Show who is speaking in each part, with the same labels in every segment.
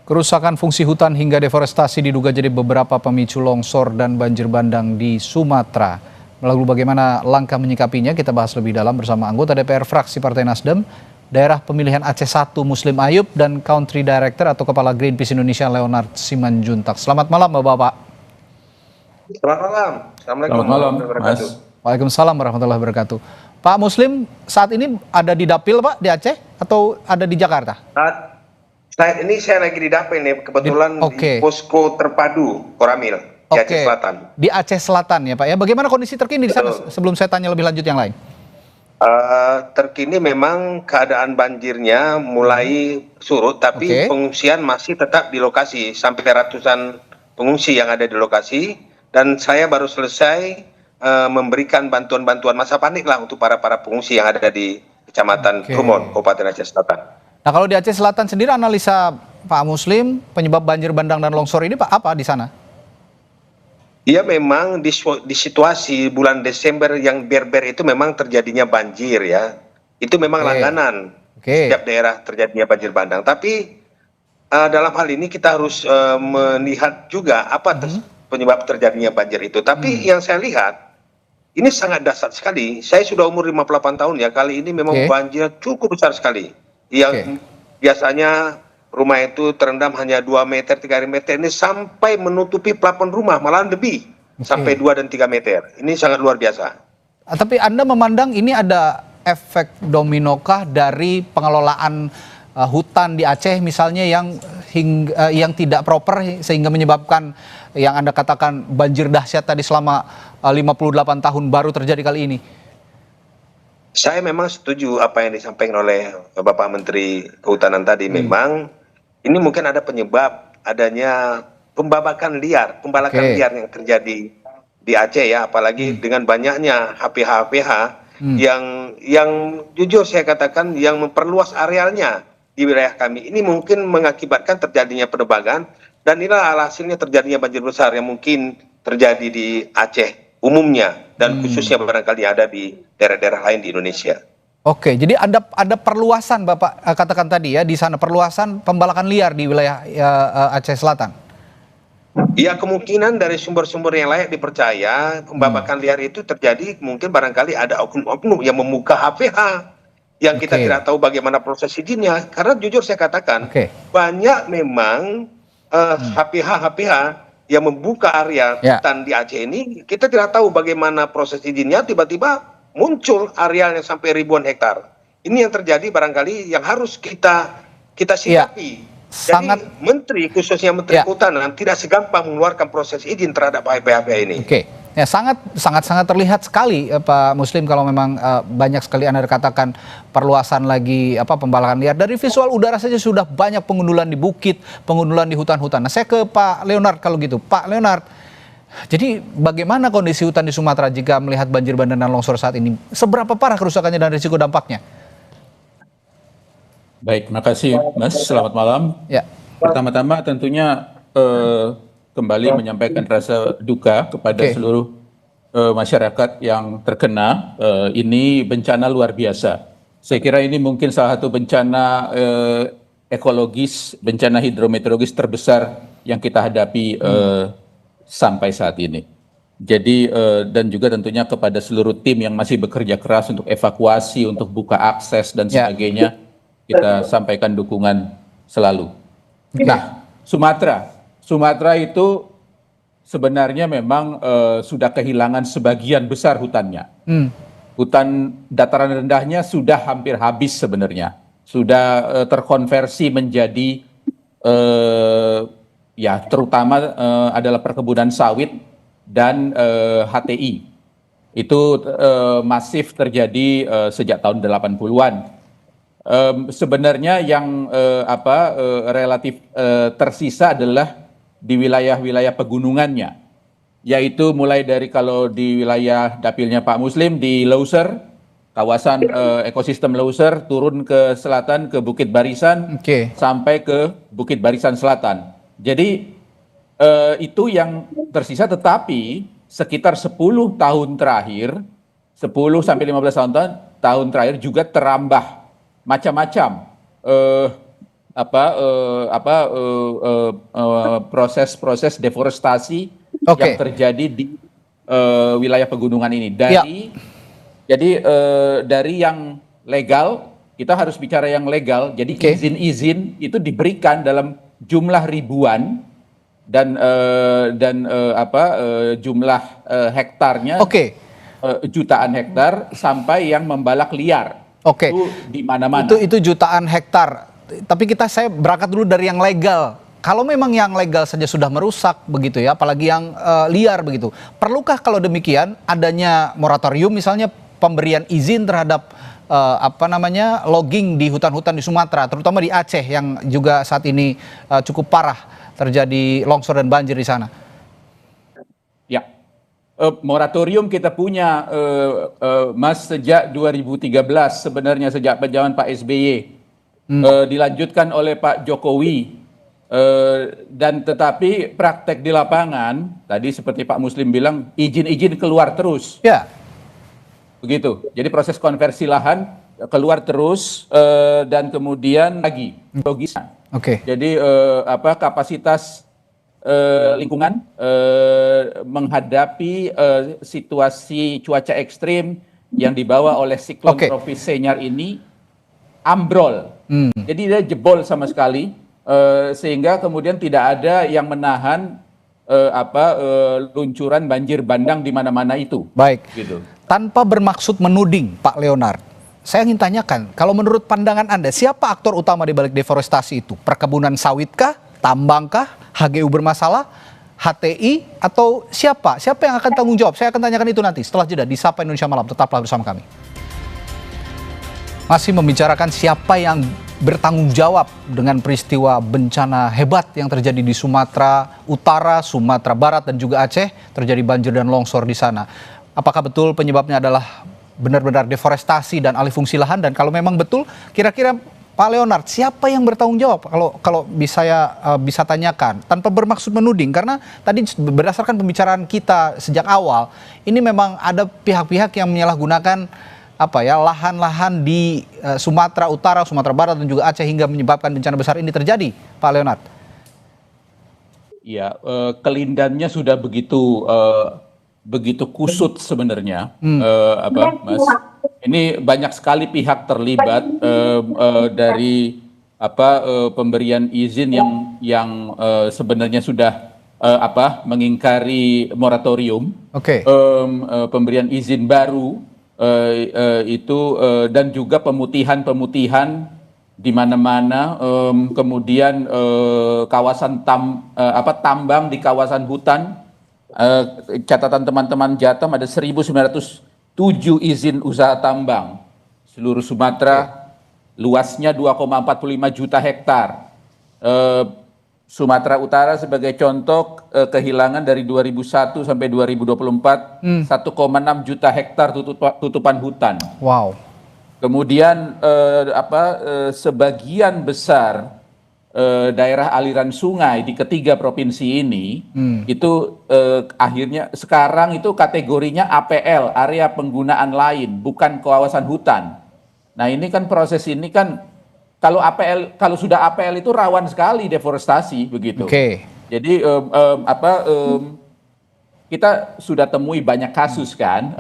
Speaker 1: Kerusakan fungsi hutan hingga deforestasi diduga jadi beberapa pemicu longsor dan banjir bandang di Sumatera. Lalu bagaimana langkah menyikapinya kita bahas lebih dalam bersama anggota DPR fraksi Partai Nasdem, daerah pemilihan Aceh 1 Muslim Ayub dan Country Director atau Kepala Greenpeace Indonesia Leonard Simanjuntak. Selamat malam Bapak-Bapak.
Speaker 2: Selamat malam. Assalamualaikum warahmatullahi wabarakatuh.
Speaker 1: Waalaikumsalam warahmatullahi wabarakatuh. Pak Muslim saat ini ada di Dapil Pak di Aceh atau ada di Jakarta?
Speaker 2: Saat ini saya lagi di Dapil nih, kebetulan di posko terpadu Koramil di Aceh Selatan.
Speaker 1: Di Aceh Selatan ya Pak ya. Bagaimana kondisi terkini di sana sebelum saya tanya lebih lanjut yang lain?
Speaker 2: Terkini memang keadaan banjirnya mulai surut, tapi pengungsian masih tetap di lokasi, sampai ratusan pengungsi yang ada di lokasi, dan saya baru selesai memberikan bantuan-bantuan masa panik lah untuk para pengungsi yang ada di Kecamatan Trumon, Kabupaten Aceh Selatan.
Speaker 1: Nah kalau di Aceh Selatan sendiri analisa Pak Muslim penyebab banjir bandang dan longsor ini Pak apa di sana?
Speaker 2: Iya memang di situasi bulan Desember yang berber itu memang terjadinya banjir ya. Itu memang langganan setiap daerah terjadinya banjir bandang. Tapi dalam hal ini kita harus melihat juga apa penyebab terjadinya banjir itu. Tapi yang saya lihat ini sangat dahsyat sekali. Saya sudah umur 58 tahun ya. Kali ini memang banjir cukup besar sekali. Yang biasanya rumah itu terendam hanya 2 meter, 3 meter, ini sampai menutupi plafon rumah, malah lebih, sampai 2 dan 3 meter. Ini sangat luar biasa.
Speaker 1: Tapi Anda memandang ini ada efek dominokah dari pengelolaan hutan di Aceh misalnya yang tidak proper sehingga menyebabkan yang Anda katakan banjir dahsyat tadi selama 58 tahun baru terjadi kali ini?
Speaker 2: Saya memang setuju apa yang disampaikan oleh Bapak Menteri Kehutanan tadi. Memang ini mungkin ada penyebab adanya pembalakan liar yang terjadi di Aceh ya, apalagi dengan banyaknya HPH yang jujur saya katakan yang memperluas arealnya di wilayah kami. Ini mungkin mengakibatkan terjadinya penebangan, dan inilah hasilnya terjadinya banjir besar yang mungkin terjadi di Aceh umumnya dan khususnya barangkali ada di daerah-daerah lain di Indonesia.
Speaker 1: Oke, jadi ada perluasan Bapak katakan tadi ya di sana, perluasan pembalakan liar di wilayah Aceh Selatan.
Speaker 2: Ya kemungkinan dari sumber-sumber yang layak dipercaya pembalakan liar itu terjadi mungkin barangkali ada oknum-oknum yang membuka HPH yang kita tidak tahu bagaimana proses izinnya, karena jujur saya katakan banyak memang HPH yang membuka area hutan di Aceh ini, kita tidak tahu bagaimana proses izinnya, tiba-tiba muncul arealnya sampai ribuan hektar. Ini yang terjadi barangkali yang harus kita sikapi. Jadi menteri, khususnya Menteri Kehutanan, tidak segampang mengeluarkan proses izin terhadap HPH ini.
Speaker 1: Ya, sangat terlihat sekali Pak Muslim kalau memang banyak sekali Anda katakan perluasan lagi pembalakan liar. Dari visual udara saja sudah banyak pengundulan di bukit, pengundulan di hutan-hutan. Nah, saya ke Pak Leonard kalau gitu. Pak Leonard, jadi bagaimana kondisi hutan di Sumatera jika melihat banjir bandang dan longsor saat ini? Seberapa parah kerusakannya dan risiko dampaknya?
Speaker 3: Baik, makasih Mas. Selamat malam.
Speaker 1: Ya.
Speaker 3: Pertama-tama tentunya kembali menyampaikan rasa duka kepada seluruh masyarakat yang terkena. Ini bencana luar biasa. Saya kira ini mungkin salah satu bencana ekologis, bencana hidrometeorologis terbesar yang kita hadapi sampai saat ini. Jadi dan juga tentunya kepada seluruh tim yang masih bekerja keras untuk evakuasi, untuk buka akses dan sebagainya, kita sampaikan dukungan selalu. Nah, Sumatera itu sebenarnya memang sudah kehilangan sebagian besar hutannya. Hutan dataran rendahnya sudah hampir habis sebenarnya. Sudah terkonversi menjadi ya terutama adalah perkebunan sawit dan HTI. Itu masif terjadi sejak tahun 80-an. Sebenarnya yang relatif tersisa adalah di wilayah-wilayah pegunungannya, yaitu mulai dari kalau di wilayah dapilnya Pak Muslim di Loser, kawasan ekosistem Loser, turun ke selatan ke Bukit Barisan sampai ke Bukit Barisan Selatan. Jadi itu yang tersisa, tetapi sekitar 10 tahun terakhir, 10 sampai 15 tahun terakhir juga terambah macam-macam proses-proses deforestasi yang terjadi di wilayah pegunungan ini. Dari yang legal, kita harus bicara yang legal. Jadi izin-izin itu diberikan dalam jumlah ribuan dan jumlah hektarnya jutaan hektar sampai yang membalak liar. Itu di mana-mana.
Speaker 1: Itu jutaan hektar. Tapi saya berangkat dulu dari yang legal. Kalau memang yang legal saja sudah merusak begitu ya, apalagi yang liar begitu. Perlukah kalau demikian adanya moratorium misalnya pemberian izin terhadap logging di hutan-hutan di Sumatera, terutama di Aceh yang juga saat ini cukup parah terjadi longsor dan banjir di sana?
Speaker 3: Ya. Moratorium kita punya Mas sejak 2013 sebenarnya, sejak zaman Pak SBY, dilanjutkan oleh Pak Jokowi, dan tetapi praktek di lapangan tadi seperti Pak Muslim bilang izin-izin keluar terus.
Speaker 1: Ya.
Speaker 3: Begitu. Jadi proses konversi lahan keluar terus, dan kemudian lagi logisnya. Jadi kapasitas lingkungan menghadapi situasi cuaca ekstrim yang dibawa oleh siklon tropis Senyar ini ambrol. Jadi dia jebol sama sekali, sehingga kemudian tidak ada yang menahan luncuran banjir bandang di mana-mana itu.
Speaker 1: Baik.
Speaker 3: Gitu.
Speaker 1: Tanpa bermaksud menuding, Pak Leonard, saya ingin tanyakan, kalau menurut pandangan Anda, siapa aktor utama di balik deforestasi itu? Perkebunan sawitkah? Tambangkah? HGU bermasalah? HTI? Atau siapa? Siapa yang akan tanggung jawab? Saya akan tanyakan itu nanti setelah jeda di Sapa Indonesia Malam. Tetaplah bersama kami. Masih membicarakan siapa yang bertanggung jawab dengan peristiwa bencana hebat yang terjadi di Sumatera Utara, Sumatera Barat, dan juga Aceh. Terjadi banjir dan longsor di sana. Apakah betul penyebabnya adalah benar-benar deforestasi dan alih fungsi lahan? Dan kalau memang betul, kira-kira Pak Leonard, siapa yang bertanggung jawab? Kalau bisa tanyakan, tanpa bermaksud menuding, karena tadi berdasarkan pembicaraan kita sejak awal, ini memang ada pihak-pihak yang menyalahgunakan lahan-lahan di Sumatera Utara, Sumatera Barat, dan juga Aceh hingga menyebabkan bencana besar ini terjadi, Pak Leonard.
Speaker 3: Ya, kelindannya sudah begitu kusut sebenarnya, Mas. Ini banyak sekali pihak terlibat, dari pemberian izin yang sebenarnya sudah mengingkari moratorium, pemberian izin baru itu, dan juga pemutihan di mana-mana, kemudian kawasan tambang di kawasan hutan. Catatan teman-teman Jatam ada 1.907 izin usaha tambang seluruh Sumatera, luasnya 2,45 juta hektar. Sumatera Utara sebagai contoh, kehilangan dari 2001 sampai 2024 1,6 juta hektar tutupan hutan.
Speaker 1: Wow.
Speaker 3: Kemudian sebagian besar daerah aliran sungai di ketiga provinsi ini itu akhirnya sekarang itu kategorinya APL, area penggunaan lain, bukan kawasan hutan. Nah, ini kan proses ini kan kalau sudah APL itu rawan sekali deforestasi begitu. Jadi kita sudah temui banyak kasus kan,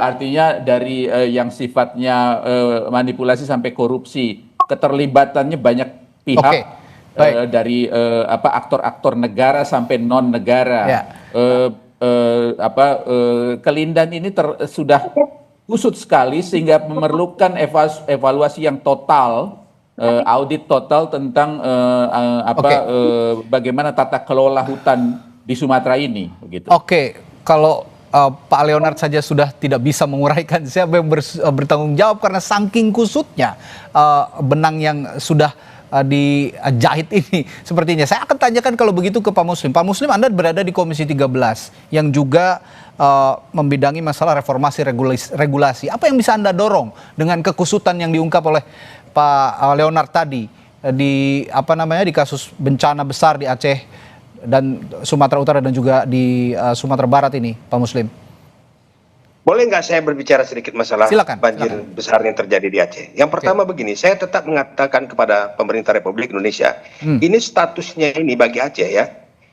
Speaker 3: artinya dari yang sifatnya manipulasi sampai korupsi, keterlibatannya banyak pihak. Dari aktor-aktor negara sampai non negara, kelindan ini sudah kusut sekali sehingga memerlukan evaluasi yang total, audit total tentang bagaimana tata kelola hutan di Sumatera ini. Begitu.
Speaker 1: Kalau Pak Leonard saja sudah tidak bisa menguraikan siapa yang bertanggung jawab karena saking kusutnya benang yang sudah dijahit ini sepertinya. Saya akan tanyakan kalau begitu ke Pak Muslim. Pak Muslim, Anda berada di Komisi 13 yang juga membidangi masalah reformasi regulasi. Apa yang bisa Anda dorong dengan kekusutan yang diungkap oleh Pak Leonard tadi di kasus bencana besar di Aceh dan Sumatera Utara dan juga di Sumatera Barat ini, Pak Muslim?
Speaker 2: Boleh nggak saya berbicara sedikit masalah banjir besar yang terjadi di Aceh? Yang pertama begini, saya tetap mengatakan kepada pemerintah Republik Indonesia, ini statusnya ini bagi Aceh ya,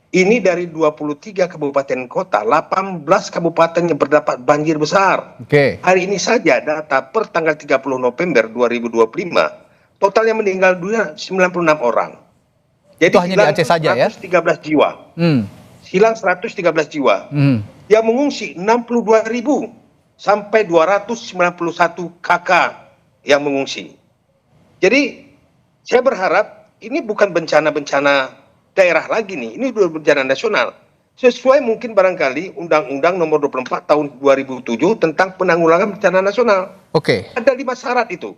Speaker 2: ini dari 23 kabupaten kota, 18 kabupaten yang berdapat banjir besar. Hari ini saja data per tanggal 30 November 2025, totalnya meninggal dunia 96 orang. Jadi
Speaker 1: itu hanya di Aceh saja ya?
Speaker 2: 113 jiwa. Hilang 113 jiwa. Yang mengungsi 62.000 sampai 291 kakak yang mengungsi. Jadi saya berharap ini bukan bencana-bencana daerah lagi nih, ini bencana nasional. Sesuai mungkin barangkali Undang-Undang Nomor 24 Tahun 2007 tentang penanggulangan bencana nasional. Ada 5 syarat itu.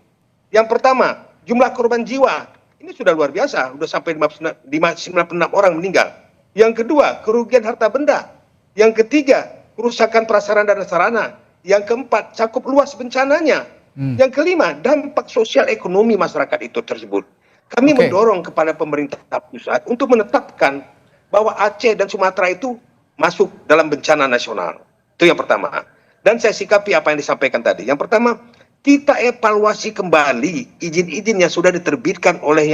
Speaker 2: Yang pertama, jumlah korban jiwa. Ini sudah luar biasa, sudah sampai 96 orang meninggal. Yang kedua, kerugian harta benda. Yang ketiga, kerusakan prasarana dan sarana. Yang keempat, cakup luas bencananya. Yang kelima, dampak sosial ekonomi masyarakat itu tersebut. Kami mendorong kepada pemerintah pusat untuk menetapkan bahwa Aceh dan Sumatera itu masuk dalam bencana nasional. Itu yang pertama. Dan saya sikapi apa yang disampaikan tadi. Yang pertama, kita evaluasi kembali izin-izin yang sudah diterbitkan oleh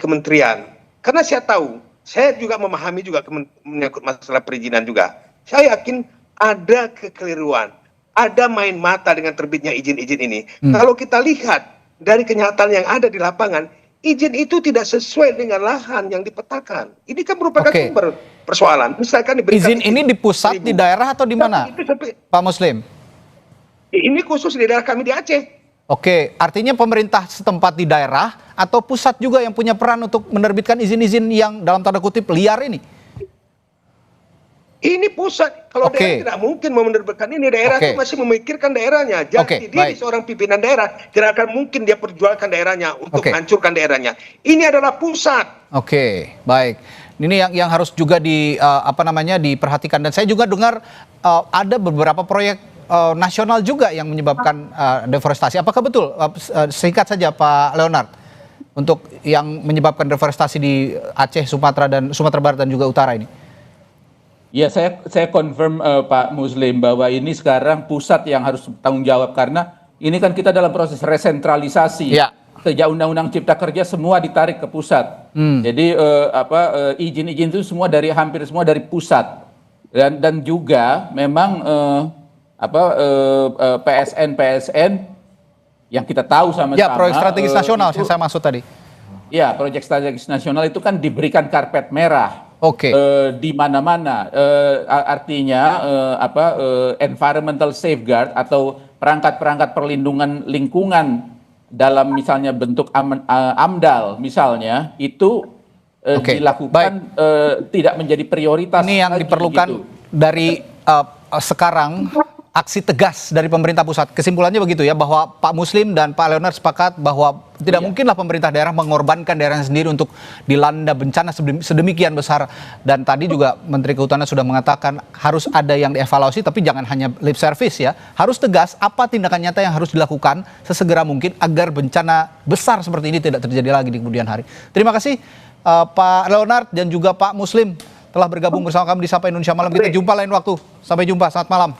Speaker 2: kementerian. Karena saya tahu, saya juga memahami juga menyangkut masalah perizinan juga. Saya yakin ada kekeliruan. Ada main mata dengan terbitnya izin-izin ini. Kalau kita lihat dari kenyataan yang ada di lapangan, izin itu tidak sesuai dengan lahan yang dipetakan. Ini kan merupakan sumber persoalan. Misalkan
Speaker 1: izin ini di pusat, di daerah atau di mana, Pak Muslim?
Speaker 2: Ini khusus di daerah kami di Aceh.
Speaker 1: Artinya pemerintah setempat di daerah atau pusat juga yang punya peran untuk menerbitkan izin-izin yang dalam tanda kutip liar ini?
Speaker 2: Ini pusat, kalau daerah tidak mungkin mau menerbitkan ini, daerah itu masih memikirkan daerahnya. Jadi dia seorang pimpinan daerah, tidak akan mungkin dia perjualkan daerahnya untuk menghancurkan daerahnya. Ini adalah pusat.
Speaker 1: Baik. Ini yang harus juga diperhatikan. Dan saya juga dengar ada beberapa proyek nasional juga yang menyebabkan deforestasi. Apakah betul? Singkat saja Pak Leonard, untuk yang menyebabkan deforestasi di Aceh, Sumatera Barat dan juga Utara ini.
Speaker 3: Ya, saya confirm Pak Muslim bahwa ini sekarang pusat yang harus bertanggung jawab, karena ini kan kita dalam proses resentralisasi. Sejak Undang-Undang Cipta Kerja semua ditarik ke pusat. Jadi izin-izin itu hampir semua dari pusat. Dan juga memang PSN yang kita tahu sama-sama.
Speaker 1: Ya, proyek strategis nasional yang saya maksud tadi.
Speaker 3: Ya, proyek strategis nasional itu kan diberikan karpet merah. Di mana-mana, artinya environmental safeguard atau perangkat-perangkat perlindungan lingkungan dalam misalnya bentuk AMDAL misalnya itu dilakukan tidak menjadi prioritas.
Speaker 1: Ini yang diperlukan dari sekarang, aksi tegas dari pemerintah pusat. Kesimpulannya begitu ya, bahwa Pak Muslim dan Pak Leonard sepakat bahwa tidak mungkinlah pemerintah daerah mengorbankan daerahnya sendiri untuk dilanda bencana sedemikian besar. Dan tadi juga Menteri Kehutanan sudah mengatakan harus ada yang dievaluasi, tapi jangan hanya lip service ya. Harus tegas apa tindakan nyata yang harus dilakukan sesegera mungkin agar bencana besar seperti ini tidak terjadi lagi di kemudian hari. Terima kasih Pak Leonard dan juga Pak Muslim telah bergabung bersama kami di Sapa Indonesia Malam. Kita jumpa lain waktu. Sampai jumpa, selamat malam.